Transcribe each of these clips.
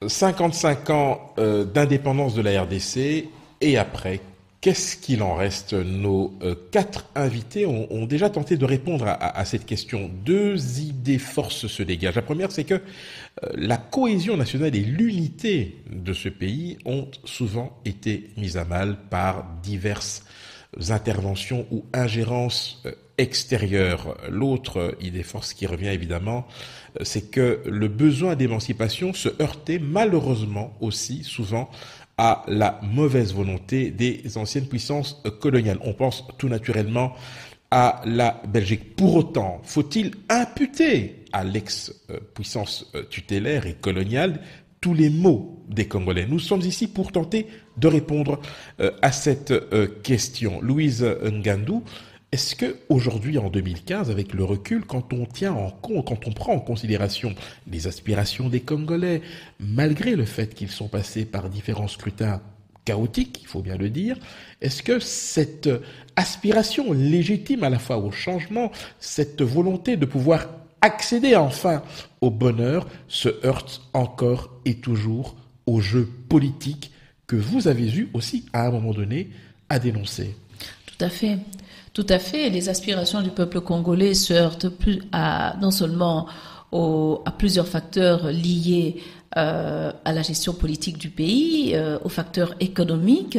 55 ans d'indépendance de la RDC et après, qu'est-ce qu'il en reste? Nos quatre invités ont déjà tenté de répondre à cette question. Deux idées forces se dégagent. La première, c'est que la cohésion nationale et l'unité de ce pays ont souvent été mises à mal par diverses interventions ou ingérences extérieures. L'autre idée force qui revient évidemment, c'est que le besoin d'émancipation se heurtait malheureusement aussi souvent à la mauvaise volonté des anciennes puissances coloniales. On pense tout naturellement à la Belgique. Pour autant, faut-il imputer à l'ex-puissance tutélaire et coloniale tous les maux des Congolais? Nous sommes ici pour tenter de répondre à cette question. Louise Ngandou, est-ce que aujourd'hui, en 2015, avec le recul, quand on tient en compte, quand on prend en considération les aspirations des Congolais, malgré le fait qu'ils sont passés par différents scrutins chaotiques, il faut bien le dire, est-ce que cette aspiration légitime à la fois au changement, cette volonté de pouvoir accéder enfin au bonheur, se heurte encore et toujours au jeu politique que vous avez eu aussi, à un moment donné, à dénoncer? Tout à fait. Tout à fait. Les aspirations du peuple congolais se heurtent non seulement à plusieurs facteurs liés à la gestion politique du pays, aux facteurs économiques,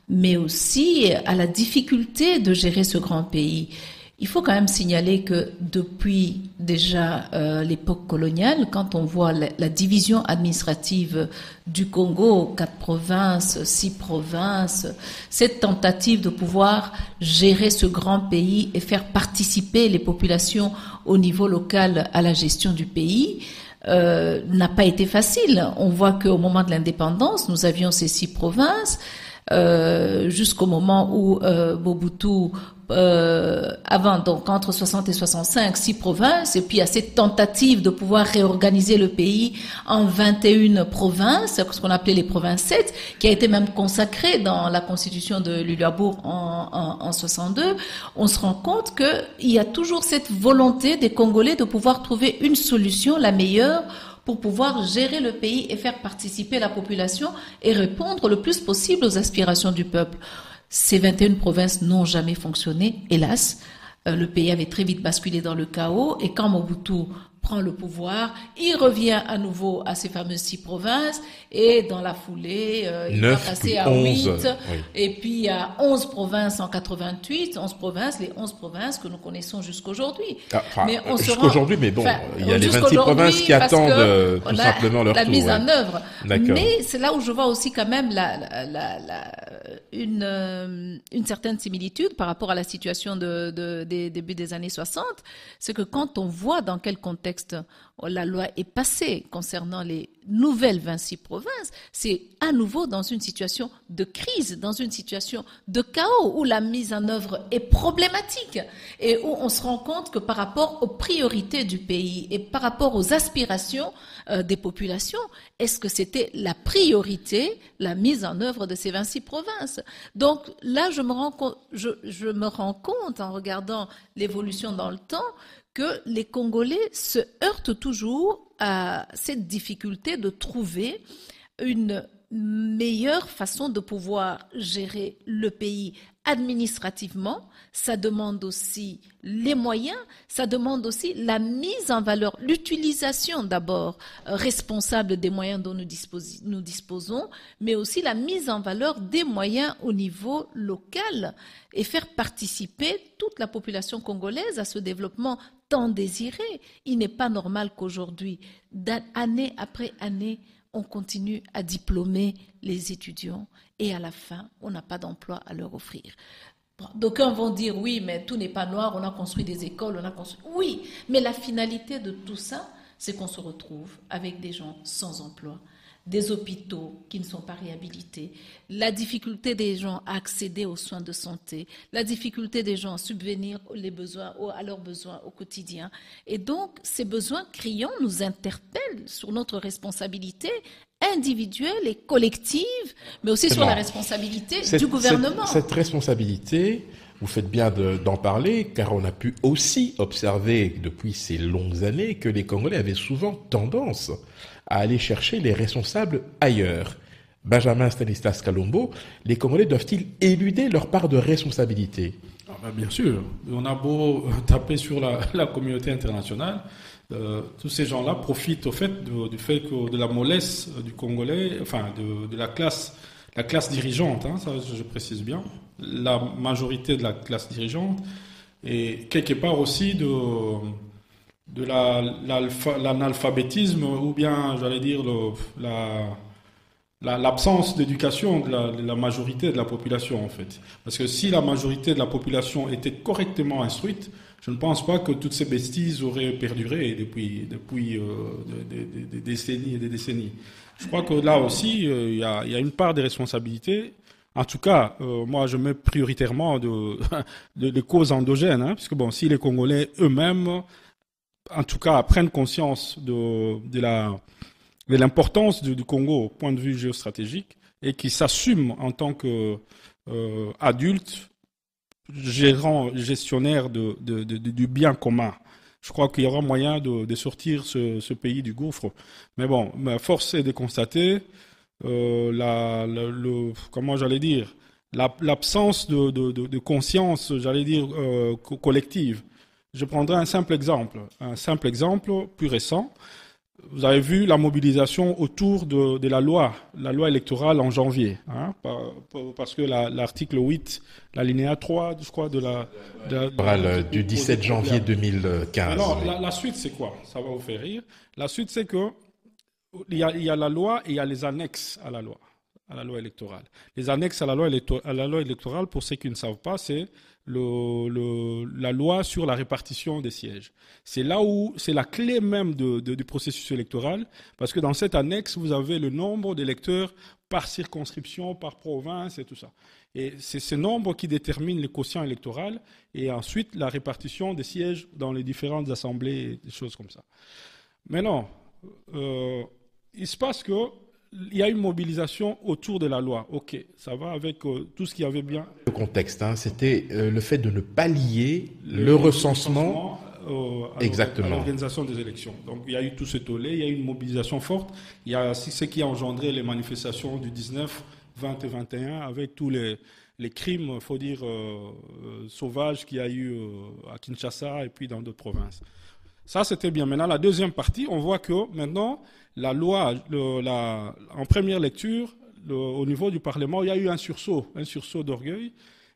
mais aussi à la difficulté de gérer ce grand pays. Il faut quand même signaler que depuis déjà l'époque coloniale, quand on voit la division administrative du Congo, 4 provinces, 6 provinces, cette tentative de pouvoir gérer ce grand pays et faire participer les populations au niveau local à la gestion du pays, n'a pas été facile. On voit qu'au moment de l'indépendance, nous avions ces 6 provinces, jusqu'au moment où Mobutu avant, donc entre 60 et 65, 6 provinces, et puis il y a cette tentative de pouvoir réorganiser le pays en 21 provinces, ce qu'on appelait les provinces 7, qui a été même consacrée dans la constitution de Luluabourg en 62. On se rend compte qu'il y a toujours cette volonté des Congolais de pouvoir trouver une solution, la meilleure, pour pouvoir gérer le pays et faire participer la population et répondre le plus possible aux aspirations du peuple. Ces 21 provinces n'ont jamais fonctionné, hélas. Le pays avait très vite basculé dans le chaos et quand Mobutu prend le pouvoir, il revient à nouveau à ces fameuses 6 provinces et dans la foulée, il va passer à 8 oui. Et puis à 11 provinces en 88, 11 provinces, les 11 provinces que nous connaissons jusqu'aujourd'hui. Mais on jusqu'aujourd'hui, mais bon, il y a les 26 provinces qui attendent tout simplement leur tour. La mise en œuvre. Mais c'est là où je vois aussi quand même une certaine similitude par rapport à la situation des débuts des années 60. C'est que quand on voit dans quel contexte la loi est passée concernant les nouvelles 26 provinces, c'est à nouveau dans une situation de crise, dans une situation de chaos, où la mise en œuvre est problématique et où on se rend compte que par rapport aux priorités du pays et par rapport aux aspirations des populations, est-ce que c'était la priorité, la mise en œuvre de ces 26 provinces? Donc là, je me rends compte en regardant l'évolution dans le temps que les Congolais se heurtent toujours à cette difficulté de trouver une meilleure façon de pouvoir gérer le pays administrativement. Ça demande aussi les moyens, ça demande aussi la mise en valeur, l'utilisation d'abord responsable des moyens dont nous disposons, mais aussi la mise en valeur des moyens au niveau local et faire participer toute la population congolaise à ce développement tant désiré. Il n'est pas normal qu'aujourd'hui, année après année, on continue à diplômer les étudiants et à la fin, on n'a pas d'emploi à leur offrir. D'aucuns vont dire oui, mais tout n'est pas noir, on a construit des écoles, Oui, mais la finalité de tout ça, c'est qu'on se retrouve avec des gens sans emploi, des hôpitaux qui ne sont pas réhabilités, la difficulté des gens à accéder aux soins de santé, la difficulté des gens à subvenir à leurs besoins au quotidien. Et donc, ces besoins criants nous interpellent sur notre responsabilité individuelle et collective, mais aussi sur la responsabilité du gouvernement. Cette responsabilité, vous faites bien d'en parler, car on a pu aussi observer depuis ces longues années que les Congolais avaient souvent tendance à aller chercher les responsables ailleurs. Benjamin Stanislas Kalombo, les Congolais doivent-ils éluder leur part de responsabilité? Bien sûr, on a beau taper sur la communauté internationale, tous ces gens-là profitent au fait du fait que de la mollesse du Congolais, enfin de la classe dirigeante, hein, ça je précise bien, la majorité de la classe dirigeante, et quelque part aussi de l'analphabétisme, ou bien j'allais dire l'absence d'éducation de la majorité de la population, en fait. Parce que si la majorité de la population était correctement instruite, je ne pense pas que toutes ces bêtises auraient perduré depuis des décennies et des décennies. Je crois que là aussi, il y a une part de responsabilité. En tout cas, moi, je mets prioritairement des causes endogènes, hein, parce que bon, si les Congolais eux-mêmes, en tout cas, prennent conscience de l'importance du Congo au point de vue géostratégique et qui s'assument en tant qu'adultes, gestionnaires du bien commun. Je crois qu'il y aura moyen de sortir ce pays du gouffre. Mais bon, force est de constater comment j'allais dire, l'absence de conscience, j'allais dire, collective. Je prendrai un simple exemple plus récent. Vous avez vu la mobilisation autour de la loi électorale en janvier, hein, parce que l'article 8, l'alinéa 3, je crois, du 17 janvier 2015. Alors, la suite, c'est quoi? Ça va vous faire rire. La suite, c'est que il y a la loi et il y a les annexes à la loi électorale. Les annexes à la loi électorale, pour ceux qui ne savent pas, c'est la loi sur la répartition des sièges. C'est là où c'est la clé même du processus électoral, parce que dans cette annexe, vous avez le nombre d'électeurs par circonscription, par province et tout ça. Et c'est ce nombre qui détermine le quotient électoral et ensuite la répartition des sièges dans les différentes assemblées et des choses comme ça. Maintenant, il se passe que il y a une mobilisation autour de la loi. Ok, ça va avec tout ce qui avait bien. Le contexte, hein, c'était le fait de ne pas lier le recensement exactement à l'organisation des élections. Donc il y a eu tout ce tollé, il y a eu une mobilisation forte. Il y a ce qui a engendré les manifestations du 19, 20 et 21 avec tous les crimes, il faut dire, sauvages qu'il y a eu à Kinshasa et puis dans d'autres provinces. Ça, c'était bien. Maintenant, la deuxième partie, on voit que maintenant, la loi, en première lecture, au niveau du Parlement, il y a eu un sursaut d'orgueil.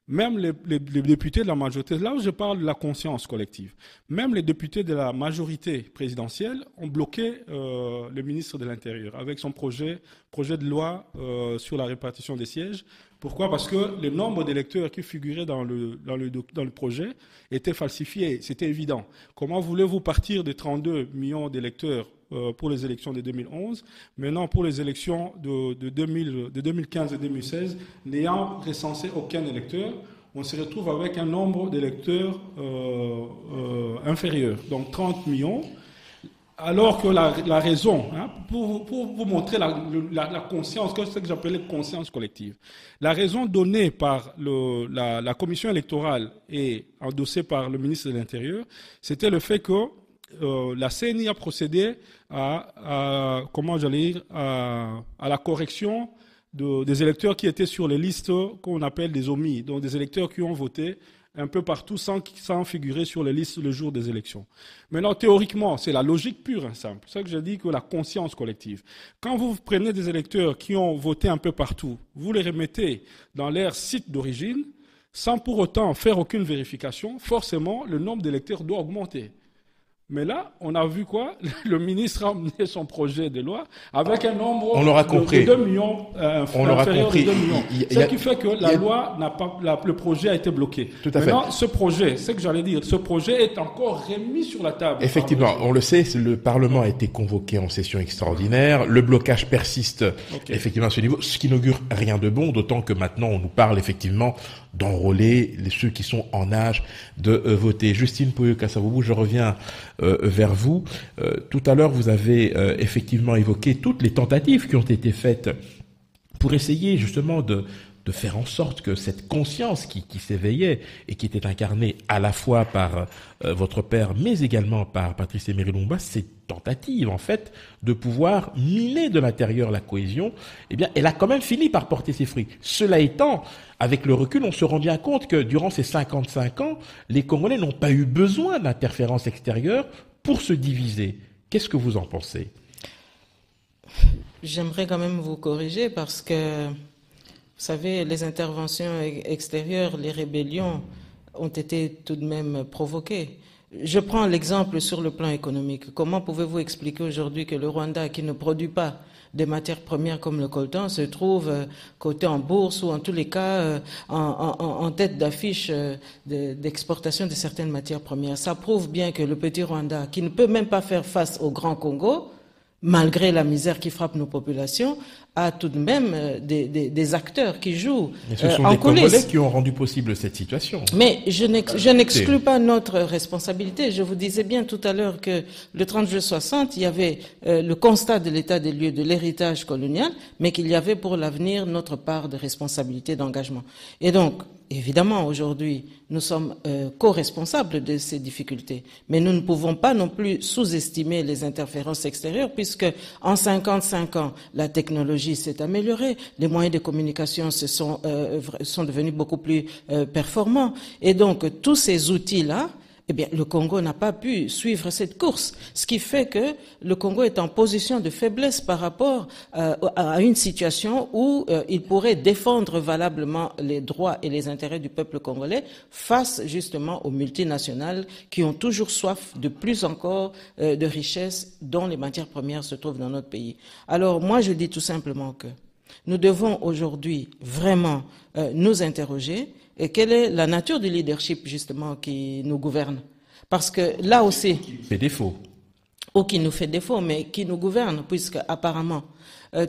Même les députés de la majorité, là où je parle de la conscience collective, même les députés de la majorité présidentielle ont bloqué le ministre de l'Intérieur avec son projet de loi sur la répartition des sièges. Pourquoi? Parce que le nombre d'électeurs qui figuraient dans le projet était falsifié, c'était évident. Comment voulez-vous partir de 32 millions d'électeurs pour les élections de 2011, maintenant pour les élections de 2015 et 2016, n'ayant recensé aucun électeur, on se retrouve avec un nombre d'électeurs inférieur, donc 30 millions. Alors que la raison, hein, pour vous montrer la conscience, ce que j'appelais conscience collective, la raison donnée par la commission électorale et endossée par le ministre de l'Intérieur, c'était le fait que la CENI a procédé à la correction des électeurs qui étaient sur les listes qu'on appelle des omis, donc des électeurs qui ont voté un peu partout sans figurer sur les listes le jour des élections. Maintenant, théoriquement, c'est la logique pure et simple. C'est ça que je dis que la conscience collective. Quand vous prenez des électeurs qui ont voté un peu partout, vous les remettez dans leur site d'origine, sans pour autant faire aucune vérification, forcément, le nombre d'électeurs doit augmenter. Mais là, on a vu quoi? Le ministre a amené son projet de loi avec un nombre de 2 millions, inférieur de 2 millions. Ce qui fait que le projet a été bloqué. Tout à Maintenant, fait. ce projet, c'est ce que j'allais dire, ce projet est encore remis sur la table. Effectivement, on le sait, le Parlement a été convoqué en session extraordinaire. Le blocage persiste effectivement à ce niveau, ce qui n'augure rien de bon, d'autant que maintenant on nous parle effectivement d'enrôler ceux qui sont en âge de voter. Justine Pouye-Kassavoubou, je reviens vers vous. Tout à l'heure, vous avez effectivement évoqué toutes les tentatives qui ont été faites pour essayer justement de de faire en sorte que cette conscience qui s'éveillait et qui était incarnée à la fois par votre père, mais également par Patrice Emery Lumumba, cette tentative, en fait, de pouvoir miner de l'intérieur la cohésion, eh bien, elle a quand même fini par porter ses fruits. Cela étant, avec le recul, on se rend bien compte que durant ces 55 ans, les Congolais n'ont pas eu besoin d'interférences extérieures pour se diviser. Qu'est-ce que vous en pensez? J'aimerais quand même vous corriger parce que, vous savez, les interventions extérieures, les rébellions ont été tout de même provoquées. Je prends l'exemple sur le plan économique. Comment pouvez-vous expliquer aujourd'hui que le Rwanda, qui ne produit pas des matières premières comme le coltan, se trouve coté en bourse ou en tous les cas en tête d'affiche d'exportation de certaines matières premières? Ça prouve bien que le petit Rwanda, qui ne peut même pas faire face au Grand Congo, malgré la misère qui frappe nos populations, a tout de même des acteurs qui jouent mais ce sont en les coulisses. Congolais qui ont rendu possible cette situation. Mais je n'exclus pas notre responsabilité. Je vous disais bien tout à l'heure que le 30 juillet 60, il y avait le constat de l'état des lieux de l'héritage colonial, mais qu'il y avait pour l'avenir notre part de responsabilité, d'engagement. Et donc, évidemment, aujourd'hui, nous sommes co-responsables de ces difficultés. Mais nous ne pouvons pas non plus sous-estimer les interférences extérieures, puisque en 55 ans, la technologie s'est améliorée, les moyens de communication sont devenus beaucoup plus performants. Et donc, tous ces outils-là, eh bien, le Congo n'a pas pu suivre cette course, ce qui fait que le Congo est en position de faiblesse par rapport à une situation où il pourrait défendre valablement les droits et les intérêts du peuple congolais face justement aux multinationales qui ont toujours soif de plus encore de richesses dont les matières premières se trouvent dans notre pays. Alors moi je dis tout simplement que nous devons aujourd'hui vraiment nous interroger. Et quelle est la nature du leadership, justement, qui nous gouverne? Parce que là aussi... Qui nous fait défaut. Ou qui nous fait défaut, mais qui nous gouverne, puisque apparemment,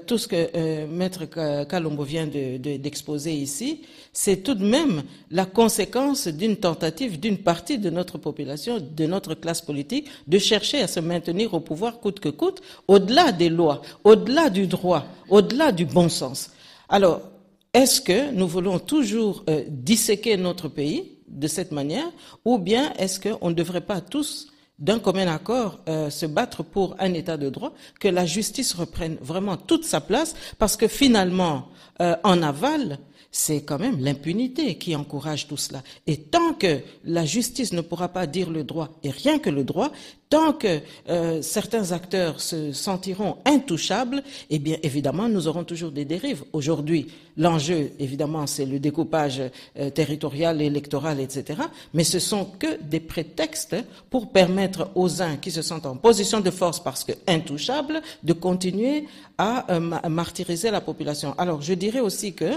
tout ce que Maître Kalombo vient d'exposer ici, c'est tout de même la conséquence d'une tentative d'une partie de notre population, de notre classe politique, de chercher à se maintenir au pouvoir coûte que coûte, au-delà des lois, au-delà du droit, au-delà du bon sens. Alors, est-ce que nous voulons toujours disséquer notre pays de cette manière, ou bien est-ce qu'on ne devrait pas tous, d'un commun accord, se battre pour un état de droit, que la justice reprenne vraiment toute sa place, parce que finalement, en aval, c'est quand même l'impunité qui encourage tout cela. Et tant que la justice ne pourra pas dire le droit, et rien que le droit, tant que certains acteurs se sentiront intouchables, eh bien évidemment nous aurons toujours des dérives. Aujourd'hui, l'enjeu évidemment c'est le découpage territorial, électoral, etc. Mais ce sont que des prétextes pour permettre aux uns qui se sentent en position de force parce que intouchables de continuer à martyriser la population. Alors je dirais aussi que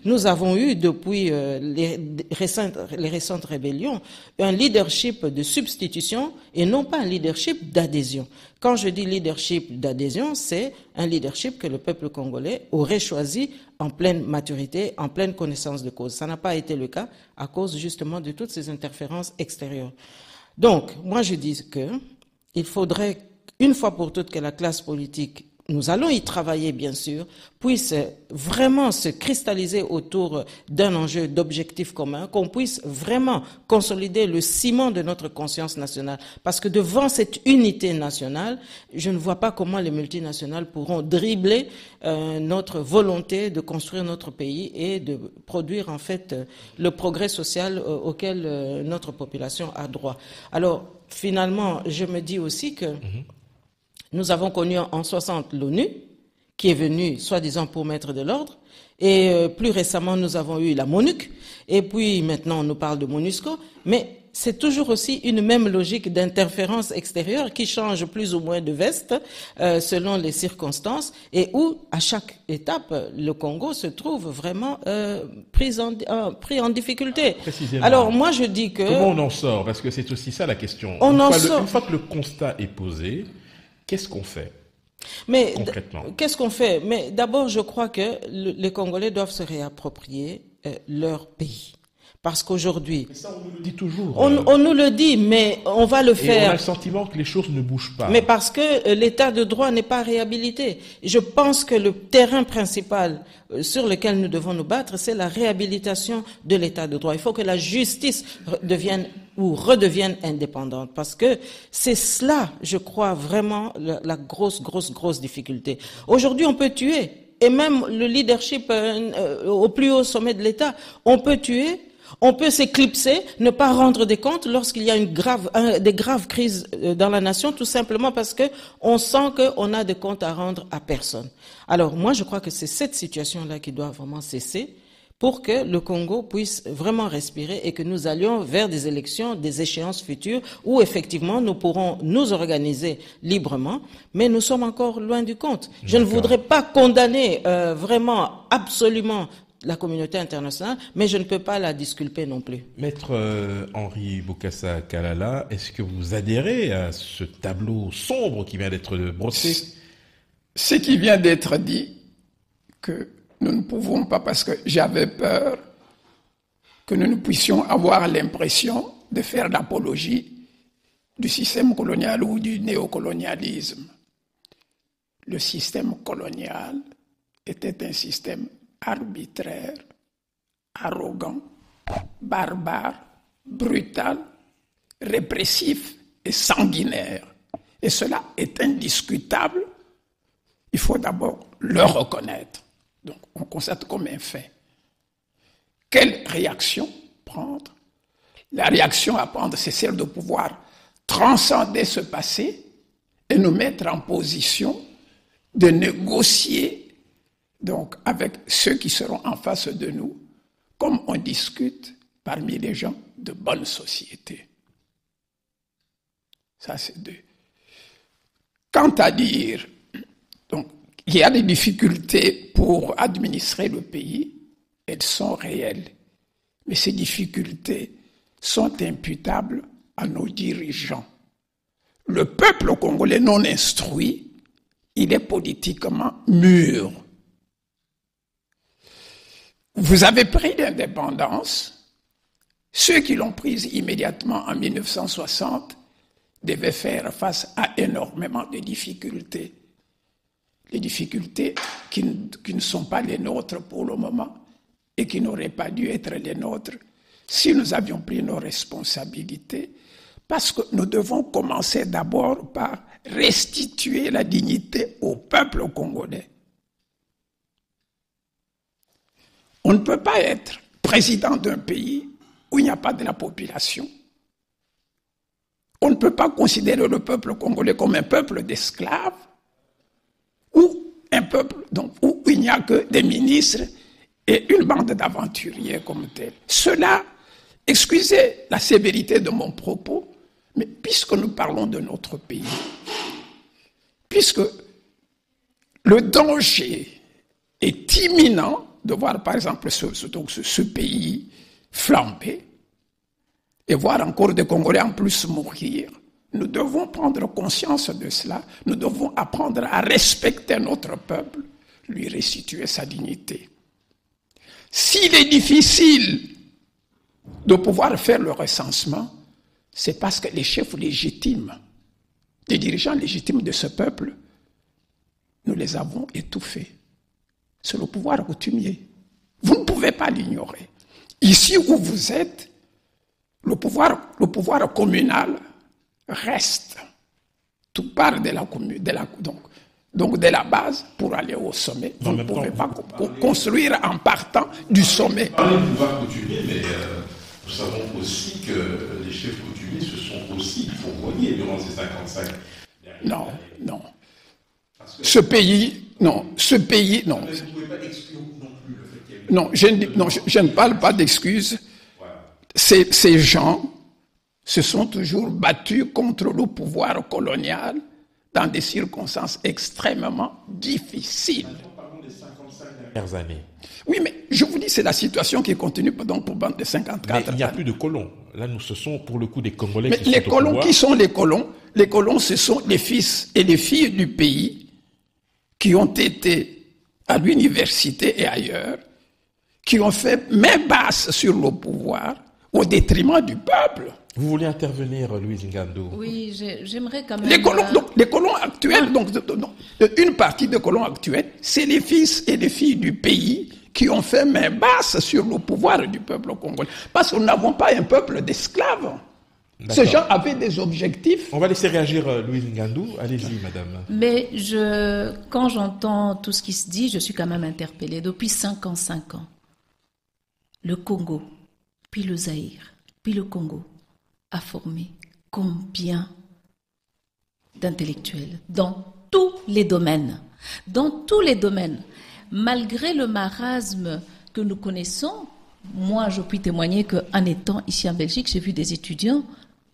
nous avons eu depuis les récentes rébellions un leadership de substitution et non pas un leadership d'adhésion. Quand je dis leadership d'adhésion, c'est un leadership que le peuple congolais aurait choisi en pleine maturité, en pleine connaissance de cause. Ça n'a pas été le cas à cause justement de toutes ces interférences extérieures. Donc, moi je dis que il faudrait une fois pour toutes que la classe politique, nous allons y travailler bien sûr, puisse vraiment se cristalliser autour d'un enjeu d'objectifs communs, qu'on puisse vraiment consolider le ciment de notre conscience nationale. Parce que devant cette unité nationale, je ne vois pas comment les multinationales pourront dribbler notre volonté de construire notre pays et de produire en fait le progrès social auquel notre population a droit. Alors finalement, je me dis aussi que nous avons connu en 60 l'ONU, qui est venue soi-disant pour mettre de l'ordre, et plus récemment nous avons eu la MONUC, et puis maintenant on nous parle de MONUSCO, mais c'est toujours aussi une même logique d'interférence extérieure qui change plus ou moins de veste selon les circonstances, et où à chaque étape le Congo se trouve vraiment pris en difficulté. Précisément. Alors moi je dis que... Comment on en sort? Parce que c'est aussi ça la question. Une fois que le constat est posé, qu'est-ce qu'on fait? Mais concrètement, qu'est-ce qu'on fait? Mais d'abord, je crois que les Congolais doivent se réapproprier leur pays. Parce qu'aujourd'hui, ça, on nous le dit toujours. on nous le dit, mais on va le Et faire. on a le sentiment que les choses ne bougent pas. Mais parce que l'état de droit n'est pas réhabilité. Je pense que le terrain principal sur lequel nous devons nous battre, c'est la réhabilitation de l'état de droit. Il faut que la justice devienne ou redevienne indépendante. Parce que c'est cela, je crois, vraiment la grosse difficulté. Aujourd'hui, on peut tuer. Et même le leadership au plus haut sommet de l'État, on peut tuer. On peut s'éclipser, ne pas rendre des comptes lorsqu'il y a des graves crises dans la nation, tout simplement parce que on sent qu'on a des comptes à rendre à personne. Alors moi, je crois que c'est cette situation-là qui doit vraiment cesser pour que le Congo puisse vraiment respirer et que nous allions vers des élections, des échéances futures où effectivement nous pourrons nous organiser librement, mais nous sommes encore loin du compte. Je ne voudrais pas condamner vraiment absolument la communauté internationale, mais je ne peux pas la disculper non plus. Maître Henri Bokassa Kalala, est-ce que vous adhérez à ce tableau sombre qui vient d'être brossé? Ce qui vient d'être dit, que nous ne pouvons pas, parce que j'avais peur que nous ne puissions avoir l'impression de faire l'apologie du système colonial ou du néocolonialisme. Le système colonial était un système arbitraire, arrogant, barbare, brutal, répressif et sanguinaire. Et cela est indiscutable. Il faut d'abord le reconnaître. Donc, on constate comme un fait. Quelle réaction prendre? La réaction à prendre, c'est celle de pouvoir transcender ce passé et nous mettre en position de négocier donc avec ceux qui seront en face de nous, comme on discute parmi les gens de bonne société. Ça, c'est deux. Quant à dire, donc, il y a des difficultés pour administrer le pays, elles sont réelles. Mais ces difficultés sont imputables à nos dirigeants. Le peuple congolais non instruit, il est politiquement mûr. Vous avez pris l'indépendance. Ceux qui l'ont prise immédiatement en 1960 devaient faire face à énormément de difficultés. Les difficultés qui ne sont pas les nôtres pour le moment et qui n'auraient pas dû être les nôtres si nous avions pris nos responsabilités, parce que nous devons commencer d'abord par restituer la dignité au peuple congolais. On ne peut pas être président d'un pays où il n'y a pas de la population. On ne peut pas considérer le peuple congolais comme un peuple d'esclaves ou un peuple donc, où il n'y a que des ministres et une bande d'aventuriers comme tel. Cela, excusez la sévérité de mon propos, mais puisque nous parlons de notre pays, puisque le danger est imminent de voir par exemple ce pays flamber et voir encore des Congolais en plus mourir, nous devons prendre conscience de cela. Nous devons apprendre à respecter notre peuple, lui restituer sa dignité. S'il est difficile de pouvoir faire le recensement, c'est parce que les chefs légitimes, les dirigeants légitimes de ce peuple, nous les avons étouffés. C'est le pouvoir coutumier. Vous ne pouvez pas l'ignorer. Ici où vous êtes, le pouvoir communal reste. Tout part de la base pour aller au sommet. Vous ne pouvez pas construire en partant du sommet. Parlez de pouvoir coutumier, mais nous savons aussi que les chefs coutumiers se sont aussi fourvoyés durant ces 55. Non. Ce pays, non. Vous ne pouvez pas exclure non plus le fait qu'il y ait... je ne parle pas d'excuses. Voilà. Ces gens se sont toujours battus contre le pouvoir colonial dans des circonstances extrêmement difficiles. Nous parlons des 55 dernières années. Oui, mais je vous dis, c'est la situation qui continue donc pour bande de 54 Mais il n'y a plus de colons. Là, ce sont pour le coup des Congolais qui sont au pouvoir. Qui sont les colons? Les colons, ce sont les fils et les filles du pays qui ont été à l'université et ailleurs, qui ont fait main basse sur le pouvoir au détriment du peuple. Vous voulez intervenir, Louise Ngandou? Oui, j'aimerais quand même... Les colons actuels, donc, une partie des colons actuels, c'est les fils et les filles du pays qui ont fait main basse sur le pouvoir du peuple congolais. Parce que nous n'avons pas un peuple d'esclaves. Ces gens avaient des objectifs. On va laisser réagir Louise Ngandou. Allez-y, madame. Mais quand j'entends tout ce qui se dit, je suis quand même interpellée. Depuis 5 ans, le Congo, puis le Zaïre, puis le Congo, a formé combien d'intellectuels dans tous les domaines. Dans tous les domaines. Malgré le marasme que nous connaissons, moi je puis témoigner qu'en étant ici en Belgique, j'ai vu des étudiants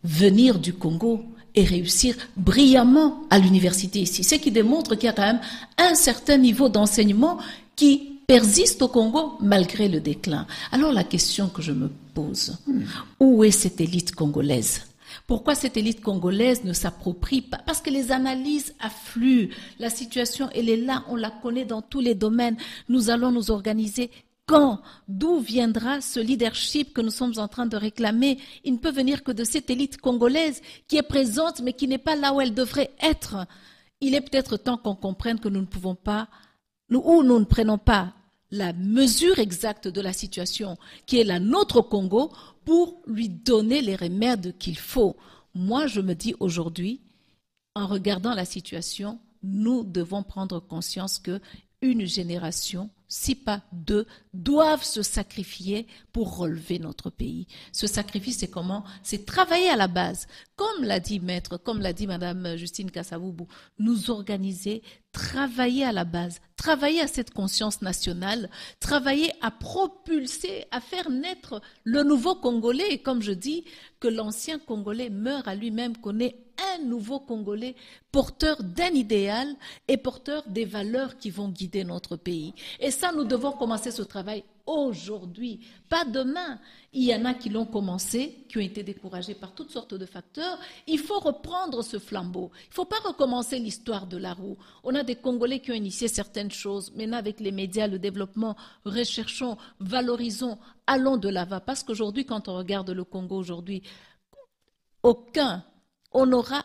venir du Congo et réussir brillamment à l'université ici. Ce qui démontre qu'il y a quand même un certain niveau d'enseignement qui persiste au Congo malgré le déclin. Alors la question que je me pose, où est cette élite congolaise ? Pourquoi cette élite congolaise ne s'approprie pas? Parce que les analyses affluent. La situation, elle est là, on la connaît dans tous les domaines. Nous allons nous organiser. Quand? D'où viendra ce leadership que nous sommes en train de réclamer? Il ne peut venir que de cette élite congolaise qui est présente mais qui n'est pas là où elle devrait être. Il est peut-être temps qu'on comprenne que nous ne pouvons pas, nous ne prenons pas la mesure exacte de la situation qui est la nôtre au Congo pour lui donner les remèdes qu'il faut. Moi, je me dis aujourd'hui, en regardant la situation, nous devons prendre conscience que une génération, si pas deux, doivent se sacrifier pour relever notre pays. Ce sacrifice, c'est comment? C'est travailler à la base. Comme l'a dit Maître, comme l'a dit Madame Justine Kasavubu, nous organiser, travailler à la base, travailler à cette conscience nationale, travailler à propulser, à faire naître le nouveau Congolais. Et comme je dis, que l'ancien Congolais meure à lui-même, qu'on ait un nouveau Congolais porteur d'un idéal et porteur des valeurs qui vont guider notre pays. Et ça, nous devons commencer ce travail aujourd'hui, pas demain. Il y en a qui l'ont commencé, qui ont été découragés par toutes sortes de facteurs. Il faut reprendre ce flambeau. Il ne faut pas recommencer l'histoire de la roue. On a des Congolais qui ont initié certaines choses. Maintenant, avec les médias, le développement, recherchons, valorisons, allons de l'avant. Parce qu'aujourd'hui, quand on regarde le Congo aujourd'hui, on n'aura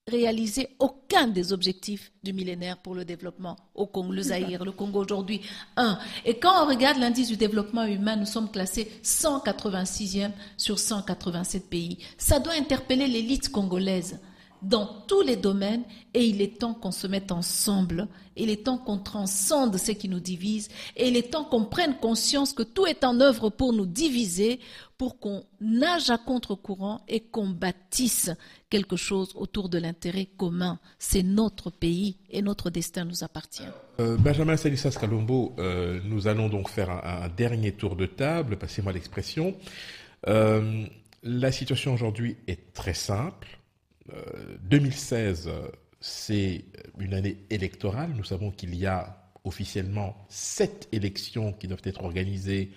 réalisé aucun des objectifs du millénaire pour le développement au Congo, le Zaïre, le Congo aujourd'hui, 1. Et quand on regarde l'indice du développement humain, nous sommes classés 186e sur 187 pays. Ça doit interpeller l'élite congolaise dans tous les domaines et il est temps qu'on se mette ensemble, il est temps qu'on transcende ce qui nous divise et il est temps qu'on prenne conscience que tout est en œuvre pour nous diviser, pour qu'on nage à contre-courant et qu'on bâtisse quelque chose autour de l'intérêt commun. C'est notre pays et notre destin nous appartient. Benjamin Salissas Kalombo, nous allons donc faire un dernier tour de table, passez-moi l'expression. La situation aujourd'hui est très simple. 2016, c'est une année électorale. Nous savons qu'il y a officiellement 7 élections qui doivent être organisées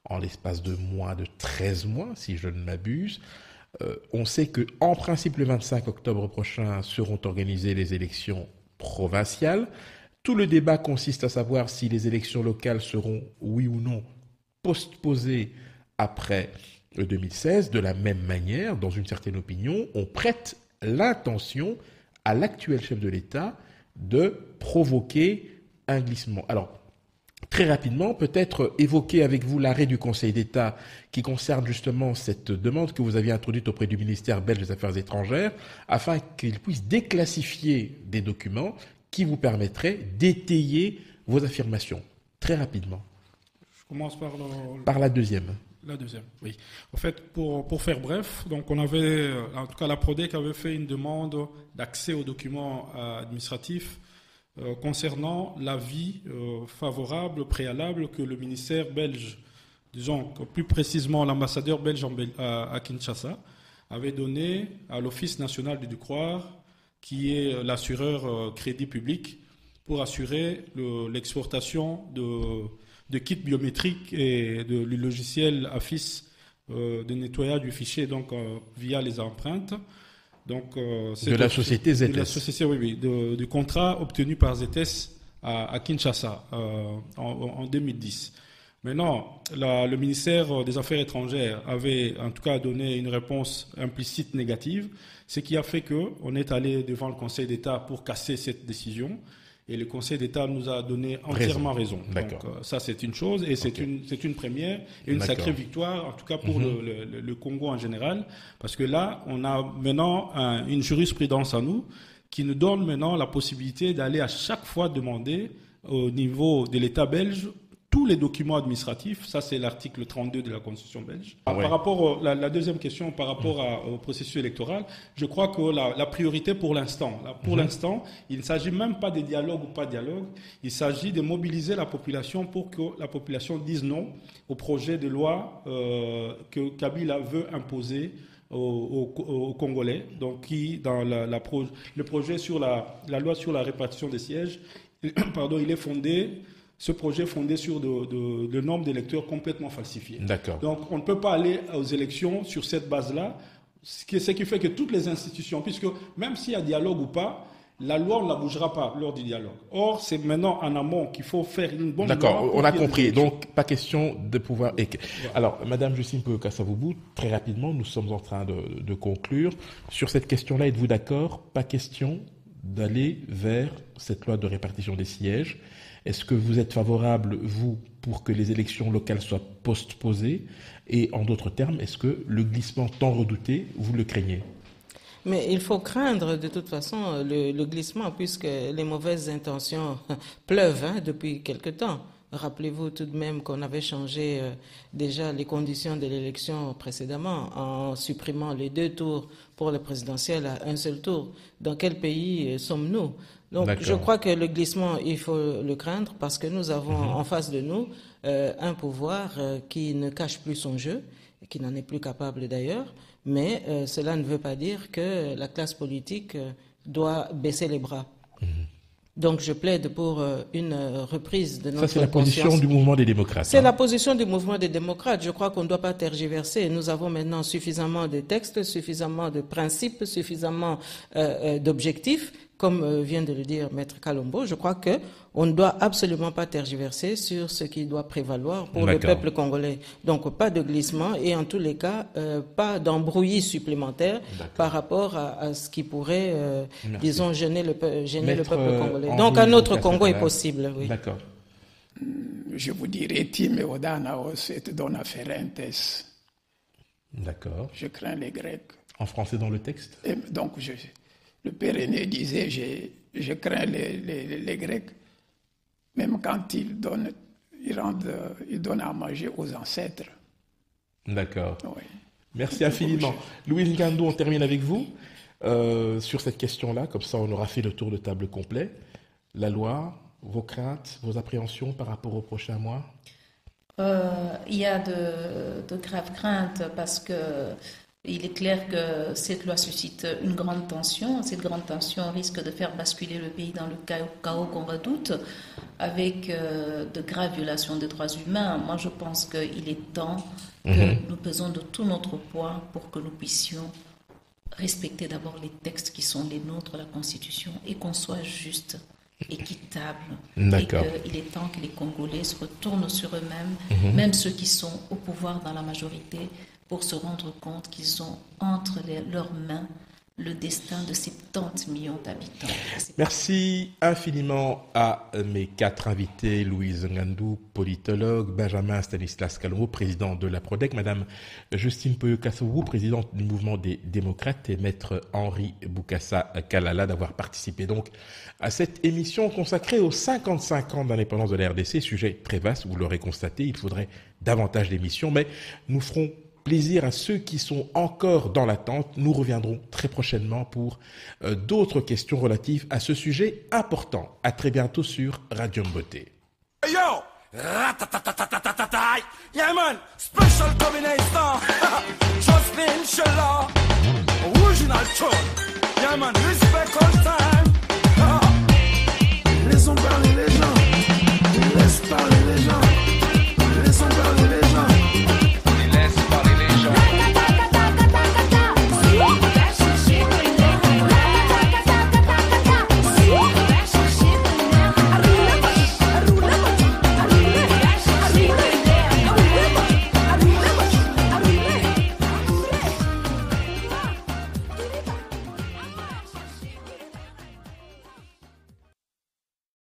en l'espace de moins de 13 mois, si je ne m'abuse. On sait qu'en principe, le 25 octobre prochain seront organisées les élections provinciales. Tout le débat consiste à savoir si les élections locales seront, oui ou non, postposées après le 2016. De la même manière, dans une certaine opinion, on prête l'intention à l'actuel chef de l'État de provoquer un glissement. Alors, très rapidement, peut-être évoquer avec vous l'arrêt du Conseil d'État qui concerne justement cette demande que vous aviez introduite auprès du ministère belge des Affaires étrangères afin qu'il puisse déclassifier des documents qui vous permettraient d'étayer vos affirmations. Très rapidement. Je commence par la deuxième. La deuxième, oui. En fait, pour faire bref, donc on avait, en tout cas la PRODEC avait fait une demande d'accès aux documents administratifs concernant l'avis favorable, préalable que le ministère belge, disons plus précisément l'ambassadeur belge à Kinshasa, avait donné à l'Office national du Decroire, qui est l'assureur crédit public, pour assurer l'exportation de kits biométriques et de logiciels AFIS de nettoyage du fichier donc via les empreintes. Donc, de la société ZS. De la société, oui, du contrat obtenu par ZS à Kinshasa en 2010. Maintenant, le ministère des Affaires étrangères avait en tout cas donné une réponse implicite négative, ce qui a fait qu'on est allé devant le Conseil d'État pour casser cette décision. Et le Conseil d'État nous a donné entièrement raison. Donc ça, c'est une chose, et c'est une première et une sacrée victoire, en tout cas pour le Congo en général, parce que là, on a maintenant une jurisprudence à nous qui nous donne maintenant la possibilité d'aller à chaque fois demander au niveau de l'État belge tous les documents administratifs. Ça, c'est l'article 32 de la Constitution belge. Par rapport à la deuxième question, par rapport au processus électoral, je crois que la priorité pour l'instant, il ne s'agit même pas de dialogue ou pas de dialogue, il s'agit de mobiliser la population pour que la population dise non au projet de loi que Kabila veut imposer aux Congolais, donc qui, dans le projet sur la loi sur la répartition des sièges, il est fondé. Ce projet est fondé sur le nombre d'électeurs complètement falsifiés. D'accord. Donc, on ne peut pas aller aux élections sur cette base-là, ce qui fait que toutes les institutions, puisque même s'il y a dialogue ou pas, la loi, on ne la bougera pas lors du dialogue. Or, c'est maintenant en amont qu'il faut faire une bonne loi. D'accord, on a compris. Donc, pas question de pouvoir... Alors, Madame Justine Peyo-Kasavubu, très rapidement, nous sommes en train de conclure. Sur cette question-là, êtes-vous d'accord? Pas question d'aller vers cette loi de répartition des sièges. Est-ce que vous êtes favorable, vous, pour que les élections locales soient postposées? Et en d'autres termes, est-ce que le glissement tant redouté, vous le craignez? Mais il faut craindre de toute façon le glissement, puisque les mauvaises intentions pleuvent depuis quelque temps. Rappelez-vous tout de même qu'on avait changé déjà les conditions de l'élection précédemment en supprimant les 2 tours pour le présidentiel à un seul tour. Dans quel pays sommes-nous? Donc je crois que le glissement, il faut le craindre parce que nous avons en face de nous un pouvoir qui ne cache plus son jeu, qui n'en est plus capable d'ailleurs, mais cela ne veut pas dire que la classe politique doit baisser les bras. Donc je plaide pour une reprise de notre conscience. Ça, c'est la position du mouvement des démocrates. C'est la position du mouvement des démocrates. Je crois qu'on ne doit pas tergiverser. Nous avons maintenant suffisamment de textes, suffisamment de principes, suffisamment d'objectifs. Comme vient de le dire Maître Kalombo, je crois qu'on ne doit absolument pas tergiverser sur ce qui doit prévaloir pour le peuple congolais. Donc pas de glissement et en tous les cas, pas d'embrouillis supplémentaires par rapport à ce qui pourrait, disons, gêner le peuple congolais. Donc un autre Congo est possible. Oui. D'accord. Je vous dirais, Tim Odana, c'est dona ferentes. D'accord. Je crains les Grecs. En français dans le texte? Et donc le Père aîné disait, je crains les Grecs, même quand ils donnent à manger aux ancêtres. D'accord. Oui. Merci infiniment. Louise Ngandou, on termine avec vous sur cette question-là, comme ça on aura fait le tour de table complet. La loi, vos craintes, vos appréhensions par rapport aux prochains mois? Il y a de graves craintes parce que il est clair que cette loi suscite une grande tension. Cette grande tension risque de faire basculer le pays dans le chaos qu'on redoute, avec de graves violations des droits humains. Moi, je pense qu'il est temps que nous pesons de tout notre poids pour que nous puissions respecter d'abord les textes qui sont les nôtres, la Constitution, et qu'on soit juste, équitable. D'accord. Et qu'il est temps que les Congolais se retournent sur eux-mêmes, même ceux qui sont au pouvoir dans la majorité, pour se rendre compte qu'ils ont entre leurs mains le destin de 70 millions d'habitants. Merci infiniment à mes 4 invités, Louise Ngandou, politologue, Benjamin Stanislas Kalombo, président de la PRODEC, Madame Justine Peyo-Kasavubu, présidente du mouvement des démocrates, et Maître Henri Boukassa Kalala d'avoir participé donc à cette émission consacrée aux 55 ans d'indépendance de la RDC, sujet très vaste, vous l'aurez constaté, il faudrait davantage d'émissions, mais nous ferons plaisir à ceux qui sont encore dans l'attente. Nous reviendrons très prochainement pour d'autres questions relatives à ce sujet important. À très bientôt sur Radio Mboté. Hey yo! Yeah man, special combination. Jocelyn Sheila, original tune. Yeah man, respect